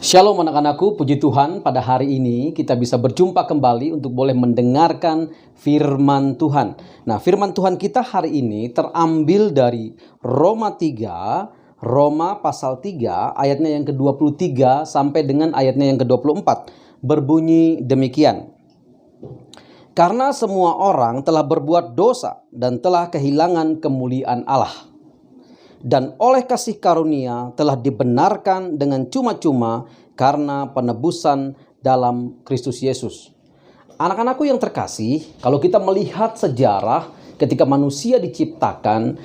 Shalom anak-anakku, puji Tuhan pada hari ini kita bisa berjumpa kembali untuk boleh mendengarkan firman Tuhan. Nah, firman Tuhan kita hari ini terambil dari Roma 3, Roma pasal 3 ayatnya yang ke-23 sampai dengan ayatnya yang ke-24. Berbunyi demikian. Karena semua orang telah berbuat dosa dan telah kehilangan kemuliaan Allah. Dan oleh kasih karunia telah dibenarkan dengan cuma-cuma karena penebusan dalam Kristus Yesus. Anak-anakku yang terkasih, kalau kita melihat sejarah ketika manusia diciptakan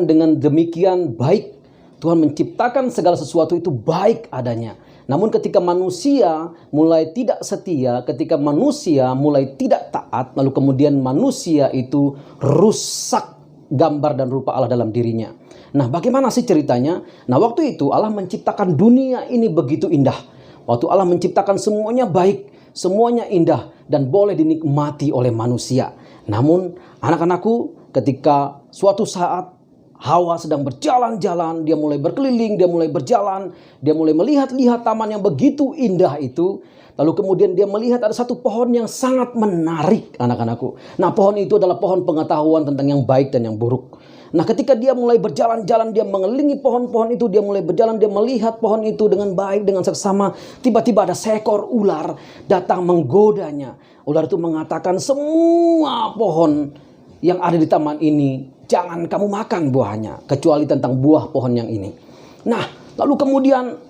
dengan demikian baik. Tuhan menciptakan segala sesuatu itu baik adanya. Namun ketika manusia mulai tidak setia, ketika manusia mulai tidak taat, lalu kemudian manusia itu rusak gambar dan rupa Allah dalam dirinya. Nah, bagaimana sih ceritanya? Nah, waktu itu Allah menciptakan dunia ini begitu indah. Waktu Allah menciptakan semuanya baik, semuanya indah dan boleh dinikmati oleh manusia. Namun, anak-anakku, ketika suatu saat Hawa sedang berjalan-jalan, dia mulai berkeliling, dia mulai berjalan, dia mulai melihat-lihat taman yang begitu indah itu. Lalu kemudian dia melihat ada satu pohon yang sangat menarik, anak-anakku. Nah, pohon itu adalah pohon pengetahuan tentang yang baik dan yang buruk. Nah, ketika dia mulai berjalan-jalan, dia mengelilingi pohon-pohon itu, dia mulai berjalan, dia melihat pohon itu dengan baik, dengan seksama. Tiba-tiba ada seekor ular datang menggodanya. Ular itu mengatakan, semua pohon yang ada di taman ini, jangan kamu makan buahnya, kecuali tentang buah pohon yang ini. Nah, lalu kemudian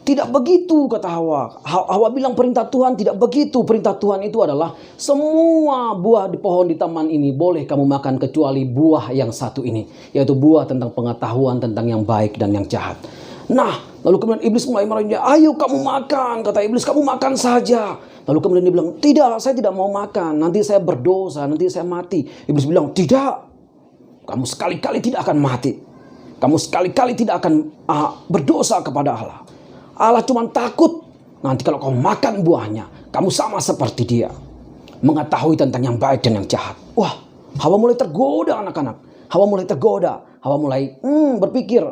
tidak begitu kata Hawa. Hawa bilang perintah Tuhan tidak begitu. Perintah Tuhan itu adalah semua buah di pohon di taman ini boleh kamu makan kecuali buah yang satu ini. Yaitu buah tentang pengetahuan tentang yang baik dan yang jahat. Nah, lalu kemudian iblis mulai marahnya. Ayo kamu makan, kata iblis, kamu makan saja. Lalu kemudian dia bilang, tidak, saya tidak mau makan. Nanti saya berdosa, nanti saya mati. Iblis bilang, tidak. Kamu sekali-kali tidak akan mati. Kamu sekali-kali tidak akan berdosa kepada Allah. Allah cuma takut nanti kalau kau makan buahnya, kamu sama seperti dia, mengetahui tentang yang baik dan yang jahat. Wah, Hawa mulai tergoda anak-anak. Hawa mulai tergoda. Hawa mulai berpikir,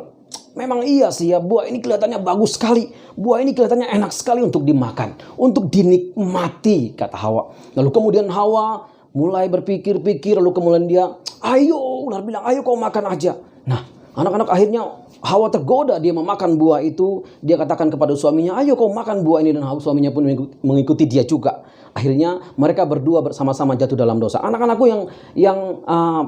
memang iya sih ya, buah ini kelihatannya bagus sekali. Buah ini kelihatannya enak sekali untuk dimakan, untuk dinikmati, kata Hawa. Lalu kemudian Hawa mulai berpikir-pikir, lalu kemudian dia, ayo, ular bilang, ayo kau makan aja. Nah, anak-anak akhirnya Hawa tergoda, dia memakan buah itu. Dia katakan kepada suaminya, ayo kau makan buah ini. Dan suaminya pun mengikuti dia juga. Akhirnya mereka berdua bersama-sama jatuh dalam dosa. Anak-anakku yang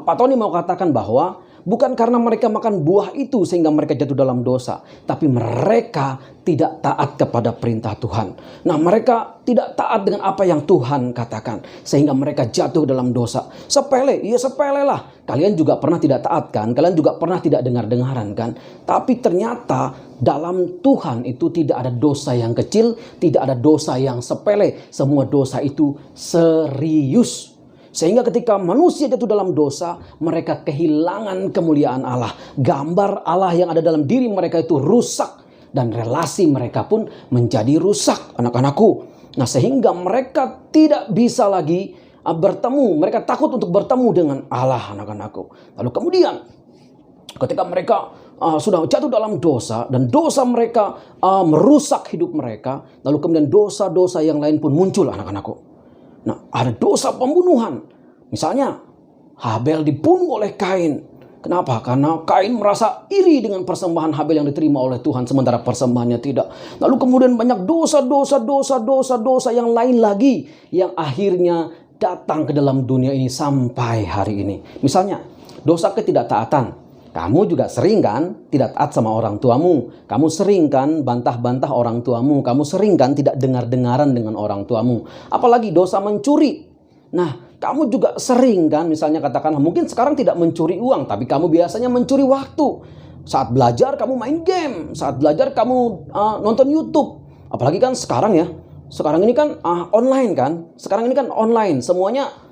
Pak Tony mau katakan bahwa bukan karena mereka makan buah itu sehingga mereka jatuh dalam dosa. Tapi mereka tidak taat kepada perintah Tuhan. Nah, mereka tidak taat dengan apa yang Tuhan katakan. Sehingga mereka jatuh dalam dosa. Sepele, ya sepele lah. Kalian juga pernah tidak taat kan? Kalian juga pernah tidak dengar-dengaran kan? Tapi ternyata dalam Tuhan itu tidak ada dosa yang kecil. Tidak ada dosa yang sepele. Semua dosa itu serius. Sehingga ketika manusia jatuh dalam dosa, mereka kehilangan kemuliaan Allah. Gambar Allah yang ada dalam diri mereka itu rusak. Dan relasi mereka pun menjadi rusak, anak-anakku. Nah, sehingga mereka tidak bisa lagi bertemu. Mereka takut untuk bertemu dengan Allah, anak-anakku. Lalu kemudian ketika mereka sudah jatuh dalam dosa dan dosa mereka merusak hidup mereka, lalu kemudian dosa-dosa yang lain pun muncul, anak-anakku. Nah, ada dosa pembunuhan. Misalnya, Habel dibunuh oleh Kain. Kenapa? Karena Kain merasa iri dengan persembahan Habel yang diterima oleh Tuhan, sementara persembahannya tidak. Lalu kemudian banyak dosa yang lain lagi yang akhirnya datang ke dalam dunia ini sampai hari ini. Misalnya, dosa ketidaktaatan. Kamu juga sering kan tidak taat sama orang tuamu. Kamu sering kan bantah-bantah orang tuamu. Kamu sering kan tidak dengar-dengaran dengan orang tuamu. Apalagi dosa mencuri. Nah, kamu juga sering kan misalnya katakanlah mungkin sekarang tidak mencuri uang. Tapi kamu biasanya mencuri waktu. Saat belajar kamu main game. Saat belajar kamu nonton YouTube. Apalagi kan sekarang ya. Sekarang ini kan online kan. Sekarang ini kan online. Semuanya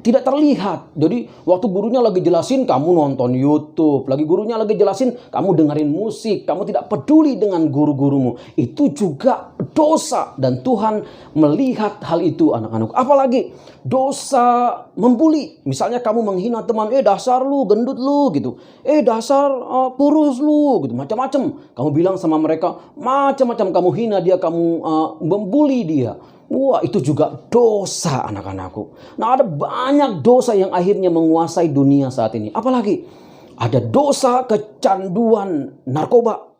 tidak terlihat. Jadi waktu gurunya lagi jelasin kamu nonton YouTube, lagi gurunya lagi jelasin kamu dengerin musik, kamu tidak peduli dengan guru-gurumu. Itu juga dosa dan Tuhan melihat hal itu, anak-anak. Apalagi dosa membuli. Misalnya kamu menghina teman, dasar lu, gendut lu gitu. Dasar kurus lu gitu, macam-macam. Kamu bilang sama mereka, macam-macam kamu hina dia, kamu membuli dia. Wah, itu juga dosa anak-anakku. Nah, ada banyak dosa yang akhirnya menguasai dunia saat ini. Apalagi ada dosa kecanduan narkoba,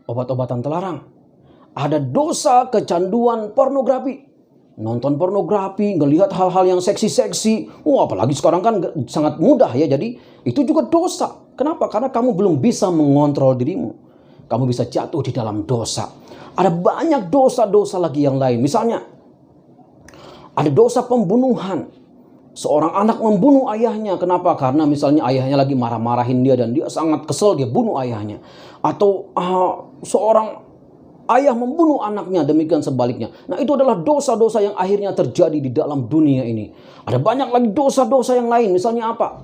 obat-obatan terlarang. Ada dosa kecanduan pornografi. Nonton pornografi, ngelihat hal-hal yang seksi-seksi. Apalagi sekarang kan sangat mudah ya. Jadi itu juga dosa. Kenapa? Karena kamu belum bisa mengontrol dirimu. Kamu bisa jatuh di dalam dosa. Ada banyak dosa-dosa lagi yang lain. Misalnya, ada dosa pembunuhan. Seorang anak membunuh ayahnya. Kenapa? Karena misalnya ayahnya lagi marah-marahin dia dan dia sangat kesel, dia bunuh ayahnya. Atau seorang ayah membunuh anaknya, demikian sebaliknya. Nah, itu adalah dosa-dosa yang akhirnya terjadi di dalam dunia ini. Ada banyak lagi dosa-dosa yang lain. Misalnya apa?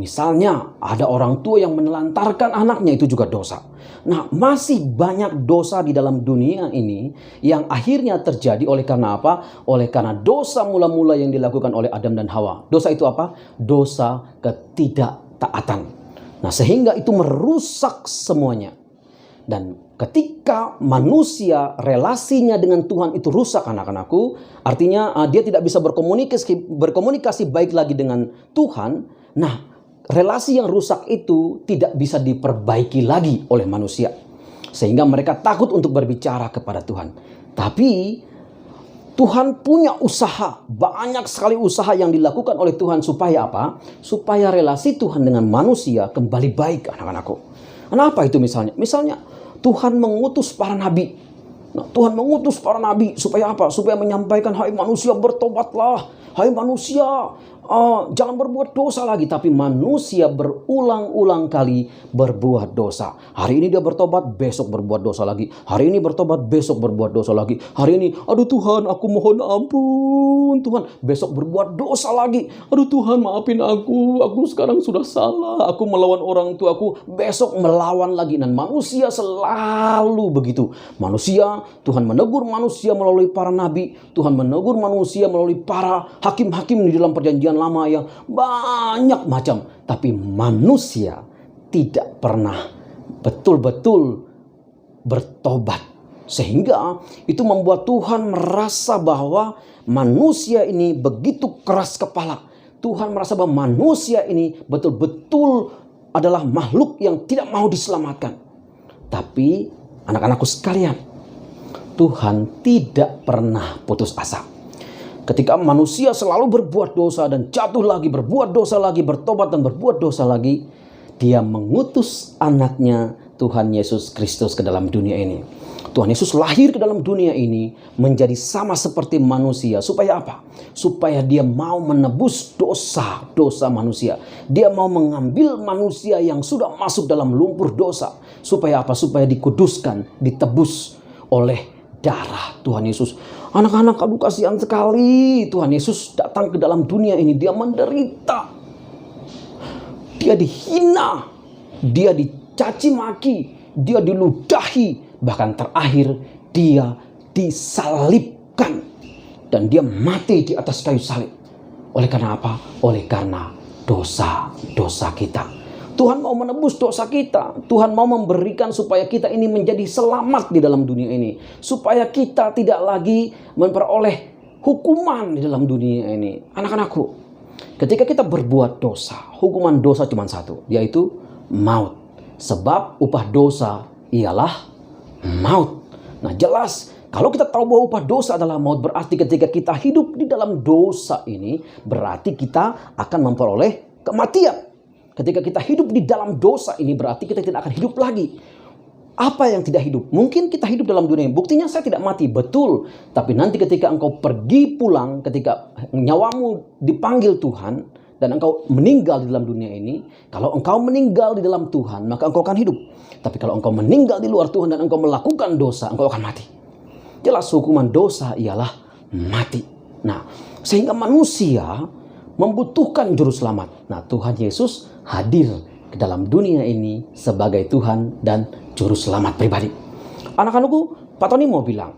Misalnya ada orang tua yang menelantarkan anaknya, itu juga dosa. Nah, masih banyak dosa di dalam dunia ini yang akhirnya terjadi oleh karena apa? Oleh karena dosa mula-mula yang dilakukan oleh Adam dan Hawa. Dosa itu apa? Dosa ketidaktaatan. Nah, sehingga itu merusak semuanya. Dan ketika manusia relasinya dengan Tuhan itu rusak anak-anakku, artinya dia tidak bisa berkomunikasi baik lagi dengan Tuhan. Nah, relasi yang rusak itu tidak bisa diperbaiki lagi oleh manusia. Sehingga mereka takut untuk berbicara kepada Tuhan. Tapi Tuhan punya usaha, banyak sekali usaha yang dilakukan oleh Tuhan supaya apa? Supaya relasi Tuhan dengan manusia kembali baik anak-anakku. Kenapa itu misalnya? Misalnya Tuhan mengutus para nabi. Nah, Tuhan mengutus para nabi supaya apa? Supaya menyampaikan, hai manusia bertobatlah. Hai manusia, jangan berbuat dosa lagi. Tapi manusia berulang-ulang kali berbuat dosa. Hari ini dia bertobat, besok berbuat dosa lagi. Hari ini bertobat, besok berbuat dosa lagi. Hari ini, aduh Tuhan, aku mohon ampun Tuhan. Besok berbuat dosa lagi. Aduh Tuhan, maafin aku sekarang sudah salah. Aku melawan orang tuaku, besok melawan lagi. Dan manusia selalu begitu. Manusia, Tuhan menegur manusia melalui para nabi. Tuhan menegur manusia melalui para hakim-hakim di dalam perjanjian lama yang banyak macam. Tapi manusia tidak pernah betul-betul bertobat. Sehingga itu membuat Tuhan merasa bahwa manusia ini begitu keras kepala. Tuhan merasa bahwa manusia ini betul-betul adalah makhluk yang tidak mau diselamatkan. Tapi anak-anakku sekalian, Tuhan tidak pernah putus asa. Ketika manusia selalu berbuat dosa dan jatuh lagi, berbuat dosa lagi, bertobat dan berbuat dosa lagi, Dia mengutus anaknya Tuhan Yesus Kristus ke dalam dunia ini. Tuhan Yesus lahir ke dalam dunia ini menjadi sama seperti manusia. Supaya apa? Supaya Dia mau menebus dosa-dosa manusia. Dia mau mengambil manusia yang sudah masuk dalam lumpur dosa. Supaya apa? Supaya dikuduskan, ditebus oleh darah Tuhan Yesus. Anak-anak, aduh kasihan sekali. Tuhan Yesus datang ke dalam dunia ini. Dia menderita. Dia dihina. Dia dicaci maki. Dia diludahi. Bahkan terakhir dia disalibkan. Dan dia mati di atas kayu salib. Oleh karena apa? Oleh karena dosa-dosa kita. Tuhan mau menebus dosa kita. Tuhan mau memberikan supaya kita ini menjadi selamat di dalam dunia ini. Supaya kita tidak lagi memperoleh hukuman di dalam dunia ini. Anak-anakku, ketika kita berbuat dosa, hukuman dosa cuma satu, yaitu maut. Sebab upah dosa ialah maut. Nah, jelas kalau kita tahu bahwa upah dosa adalah maut, berarti ketika kita hidup di dalam dosa ini, berarti kita akan memperoleh kematian. Ketika kita hidup di dalam dosa ini, berarti kita tidak akan hidup lagi. Apa yang tidak hidup? Mungkin kita hidup dalam dunia ini. Buktinya saya tidak mati, betul. Tapi nanti ketika engkau pergi pulang, ketika nyawamu dipanggil Tuhan, dan engkau meninggal di dalam dunia ini, kalau engkau meninggal di dalam Tuhan, maka engkau akan hidup. Tapi kalau engkau meninggal di luar Tuhan dan engkau melakukan dosa, engkau akan mati. Jelas hukuman dosa ialah mati. Nah, sehingga manusia membutuhkan juru selamat. Nah, Tuhan Yesus hadir ke dalam dunia ini sebagai Tuhan dan juru selamat pribadi. Anak-anakku, Pak Tony mau bilang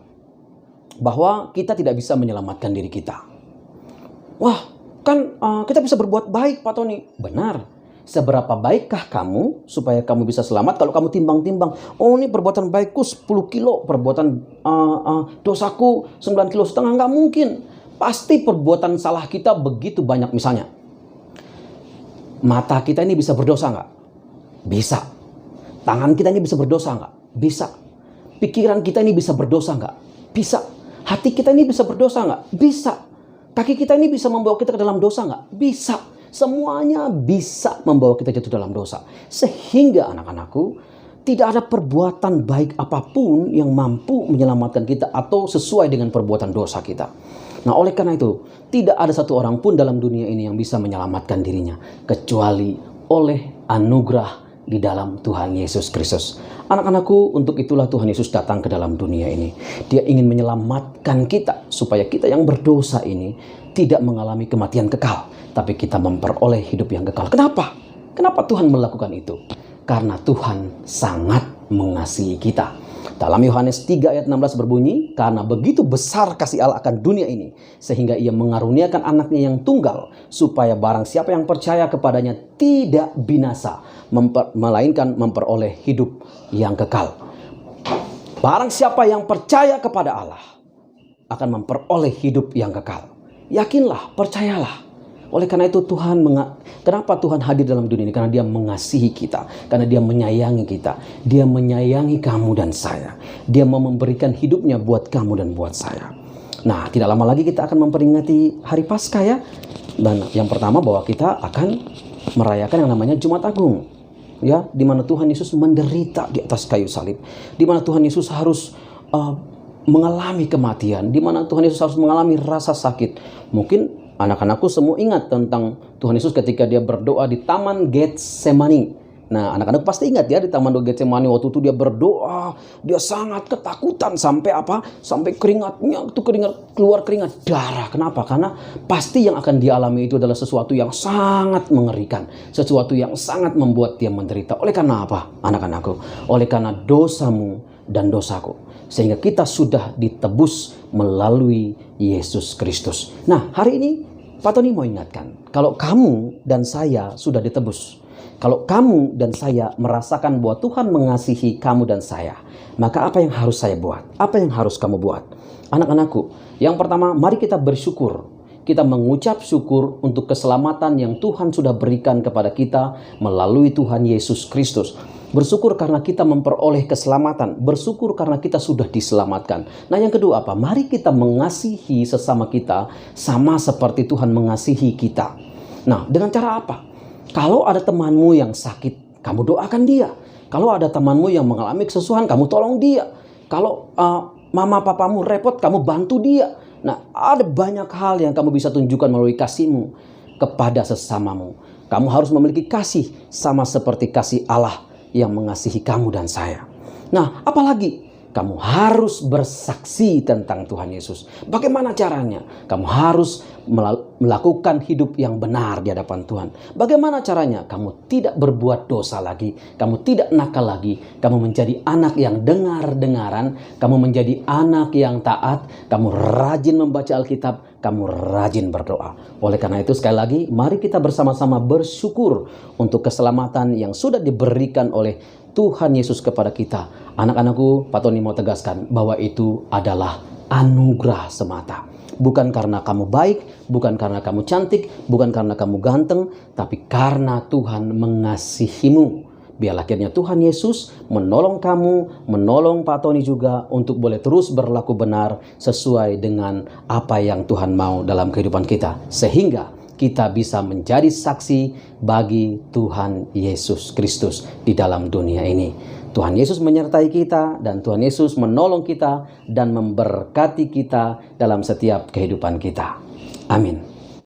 bahwa kita tidak bisa menyelamatkan diri kita. Wah, kan kita bisa berbuat baik Pak Tony. Benar. Seberapa baikkah kamu supaya kamu bisa selamat kalau kamu timbang-timbang, oh ini perbuatan baikku 10 kilo, perbuatan dosaku 9,5 kilo. Nggak mungkin. Pasti perbuatan salah kita begitu banyak. Misalnya, mata kita ini bisa berdosa nggak? Bisa. Tangan kita ini bisa berdosa nggak? Bisa. Pikiran kita ini bisa berdosa nggak? Bisa. Hati kita ini bisa berdosa nggak? Bisa. Kaki kita ini bisa membawa kita ke dalam dosa nggak? Bisa. Semuanya bisa membawa kita jatuh dalam dosa. Sehingga anak-anakku, tidak ada perbuatan baik apapun yang mampu menyelamatkan kita atau sesuai dengan perbuatan dosa kita. Nah, oleh karena itu, tidak ada satu orang pun dalam dunia ini yang bisa menyelamatkan dirinya kecuali oleh anugerah di dalam Tuhan Yesus Kristus. Anak-anakku, untuk itulah Tuhan Yesus datang ke dalam dunia ini. Dia ingin menyelamatkan kita supaya kita yang berdosa ini tidak mengalami kematian kekal, tapi kita memperoleh hidup yang kekal. Kenapa? Kenapa Tuhan melakukan itu? Karena Tuhan sangat mengasihi kita. Dalam Yohanes 3 ayat 16 berbunyi, karena begitu besar kasih Allah akan dunia ini, sehingga ia mengaruniakan anaknya yang tunggal, supaya barang siapa yang percaya kepadanya tidak binasa, melainkan memperoleh hidup yang kekal. Barang siapa yang percaya kepada Allah akan memperoleh hidup yang kekal. Yakinlah, percayalah. Oleh karena itu kenapa Tuhan hadir dalam dunia ini? Karena Dia mengasihi kita, karena Dia menyayangi kita. Dia menyayangi kamu dan saya. Dia mau memberikan hidupnya buat kamu dan buat saya. Nah, tidak lama lagi kita akan memperingati hari Paskah ya. Dan yang pertama bahwa kita akan merayakan yang namanya Jumat Agung. Ya, di mana Tuhan Yesus menderita di atas kayu salib. Di mana Tuhan Yesus harus mengalami kematian, di mana Tuhan Yesus harus mengalami rasa sakit. Mungkin anak-anakku semua ingat tentang Tuhan Yesus ketika Dia berdoa di Taman Getsemani. Nah, anak-anak pasti ingat ya, di Taman Getsemani waktu itu Dia berdoa, Dia sangat ketakutan sampai apa? Sampai keringatnya itu keluar keringat darah. Kenapa? Karena pasti yang akan dialami itu adalah sesuatu yang sangat mengerikan, sesuatu yang sangat membuat Dia menderita. Oleh karena apa, anak-anakku? Oleh karena dosamu dan dosaku. Sehingga kita sudah ditebus melalui Yesus Kristus. Nah, hari ini Pak Tony mau ingatkan, kalau kamu dan saya sudah ditebus, kalau kamu dan saya merasakan bahwa Tuhan mengasihi kamu dan saya, maka apa yang harus saya buat? Apa yang harus kamu buat? Anak-anakku, yang pertama, mari kita bersyukur. Kita mengucap syukur untuk keselamatan yang Tuhan sudah berikan kepada kita melalui Tuhan Yesus Kristus. Bersyukur karena kita memperoleh keselamatan. Bersyukur karena kita sudah diselamatkan. Nah, yang kedua apa? Mari kita mengasihi sesama kita sama seperti Tuhan mengasihi kita. Nah, dengan cara apa? Kalau ada temanmu yang sakit, kamu doakan dia. Kalau ada temanmu yang mengalami kesusahan, kamu tolong dia. Kalau mama papamu repot, kamu bantu dia. Nah, ada banyak hal yang kamu bisa tunjukkan melalui kasihmu kepada sesamamu. Kamu harus memiliki kasih sama seperti kasih Allah yang mengasihi kamu dan saya. Nah, apalagi kamu harus bersaksi tentang Tuhan Yesus. Bagaimana caranya? Kamu harus melakukan hidup yang benar di hadapan Tuhan. Bagaimana caranya? Kamu tidak berbuat dosa lagi. Kamu tidak nakal lagi. Kamu menjadi anak yang dengar-dengaran. Kamu menjadi anak yang taat. Kamu rajin membaca Alkitab. Kamu rajin berdoa. Oleh karena itu sekali lagi, mari kita bersama-sama bersyukur untuk keselamatan yang sudah diberikan oleh Tuhan Yesus kepada kita. Anak-anakku, Pak Tony mau tegaskan bahwa itu adalah anugerah semata. Bukan karena kamu baik, bukan karena kamu cantik, bukan karena kamu ganteng, tapi karena Tuhan mengasihimu. Biarlah akhirnya Tuhan Yesus menolong kamu, menolong Pak Tony juga untuk boleh terus berlaku benar sesuai dengan apa yang Tuhan mau dalam kehidupan kita. Sehingga kita bisa menjadi saksi bagi Tuhan Yesus Kristus di dalam dunia ini. Tuhan Yesus menyertai kita dan Tuhan Yesus menolong kita dan memberkati kita dalam setiap kehidupan kita. Amin.